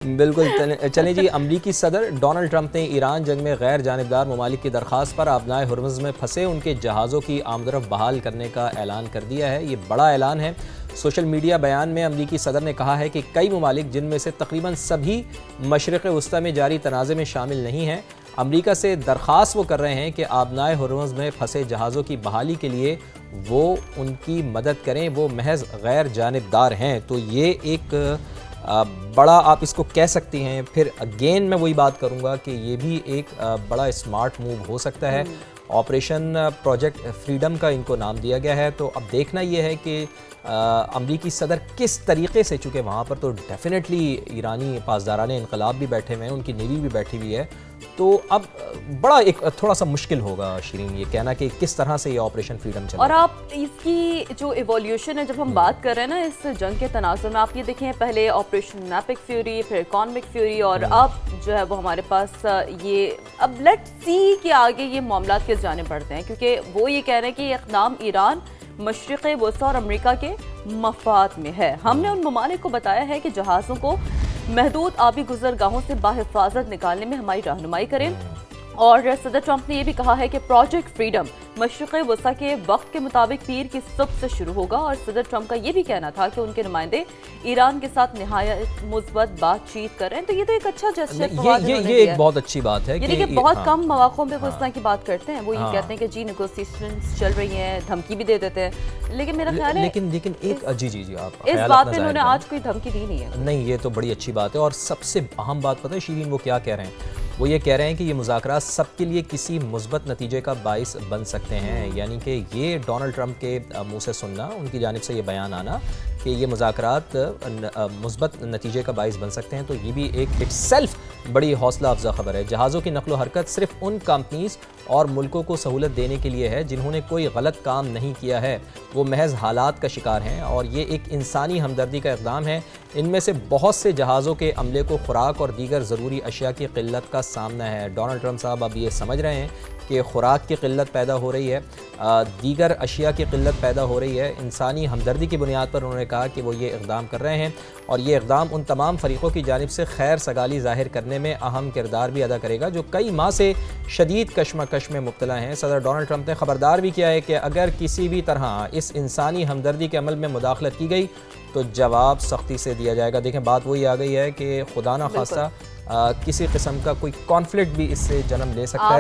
بالکل چلیں جی، امریکی صدر ڈونلڈ ٹرمپ نے ایران جنگ میں غیر جانبدار ممالک کی درخواست پر آبنائے ہرمز میں پھنسے ان کے جہازوں کی آمدرفت بحال کرنے کا اعلان کر دیا ہے۔ یہ بڑا اعلان ہے۔ سوشل میڈیا بیان میں امریکی صدر نے کہا ہے کہ کئی ممالک جن میں سے تقریباً سبھی مشرق وسطی میں جاری تنازع میں شامل نہیں ہیں، امریکہ سے درخواست وہ کر رہے ہیں کہ آبنائے ہرمز میں پھنسے جہازوں کی بحالی کے لیے وہ ان کی مدد کریں، وہ محض غیر جانبدار ہیں۔ تو یہ ایک بڑا، آپ اس کو کہہ سکتی ہیں، پھر اگین میں وہی بات کروں گا کہ یہ بھی ایک بڑا اسمارٹ موو ہو سکتا ہے۔ آپریشن پروجیکٹ فریڈم کا ان کو نام دیا گیا ہے۔ تو اب دیکھنا یہ ہے کہ امریکی صدر کس طریقے سے، چونکہ وہاں پر تو ڈیفینیٹلی ایرانی پاسداران انقلاب بھی بیٹھے ہوئے ہیں، ان کی نیوی بھی بیٹھی ہوئی ہے، تو اب بڑا ایک تھوڑا سا مشکل ہوگا شیرین یہ کہنا کہ کس طرح سے یہ آپریشن فریڈم چلے۔ اور آپ اس کی جو ایولیوشن ہے، جب ہم بات کر رہے ہیں نا اس جنگ کے تناظر میں، آپ یہ دیکھیں پہلے آپریشن ایپک فیوری، پھر کانوک فیوری، اور اب جو ہے وہ ہمارے پاس یہ اب لیٹ سی کہ آگے یہ معاملات کس جانے بڑھتے ہیں، کیونکہ وہ یہ کہہ رہے ہیں کہ یہ اقدام ایران، مشرق وسطی اور امریکہ کے مفاد میں ہے۔ ہم نے ان ممالک کو بتایا ہے کہ جہازوں کو محدود آبی گزرگاہوں سے باحفاظت نکالنے میں ہماری رہنمائی کریں، اور صدر ٹرمپ نے یہ بھی کہا ہے کہ پروجیکٹ فریڈم مشرق وسطی کے وقت کے مطابق پیر کی صبح سے شروع ہوگا، اور صدر ٹرمپ کا یہ بھی کہنا تھا کہ ان کے نمائندے ایران کے ساتھ نہایت مثبت بات چیت کر رہے ہیں۔ تو یہ تو ایک اچھا جسچر، یہ ایک بہت اچھی بات ہے، یعنی کہ بہت کم مواقع پہ وہ اس طرح کی بات کرتے ہیں، وہ یہ کہتے ہیں کہ جی نیگوسیشنز چل رہی ہیں، دھمکی بھی دے دیتے ہیں، لیکن میرا خیال ہے لیکن ایک جی آپ اس بات میں انہوں نے آج کوئی دھمکی دی نہیں ہے۔ نہیں، یہ تو بڑی اچھی بات ہے، اور سب سے اہم بات پتہ ہے شیرین وہ کیا کہہ رہے ہیں؟ وہ یہ کہہ رہے ہیں کہ یہ مذاکرات سب کے لیے کسی مثبت نتیجے کا باعث بن سکتے ہیں، یعنی کہ یہ ڈونلڈ ٹرمپ کے منہ سے سننا، ان کی جانب سے یہ بیان آنا کہ یہ مذاکرات مثبت نتیجے کا باعث بن سکتے ہیں، تو یہ بھی ایک اٹ سیلف بڑی حوصلہ افزا خبر ہے۔ جہازوں کی نقل و حرکت صرف ان کمپنیز اور ملکوں کو سہولت دینے کے لیے ہے جنہوں نے کوئی غلط کام نہیں کیا ہے، وہ محض حالات کا شکار ہیں، اور یہ ایک انسانی ہمدردی کا اقدام ہے۔ ان میں سے بہت سے جہازوں کے عملے کو خوراک اور دیگر ضروری اشیاء کی قلت کا سامنا ہے۔ ڈونلڈ ٹرمپ صاحب اب یہ سمجھ رہے ہیں کہ خوراک کی قلت پیدا ہو رہی ہے، دیگر اشیاء کی قلت پیدا ہو رہی ہے۔ انسانی ہمدردی کی بنیاد پر انہوں نے کہا کہ وہ یہ اقدام کر رہے ہیں، اور یہ اقدام ان تمام فریقوں کی جانب سے خیر سگالی ظاہر کرنے میں اہم کردار بھی ادا کرے گا جو کئی ماہ سے شدید کشمکش میں مبتلا ہیں۔ صدر ڈونلڈ ٹرمپ نے خبردار بھی کیا ہے کہ اگر کسی بھی طرح اس انسانی ہمدردی کے عمل میں مداخلت کی گئی تو جواب سختی سے دیا جائے گا۔ دیکھیں بات وہی آ گئی ہے کہ خدا نہ خواستہ کسی قسم کا کوئی کانفلکٹ بھی اس سے جنم لے سکتا ہے۔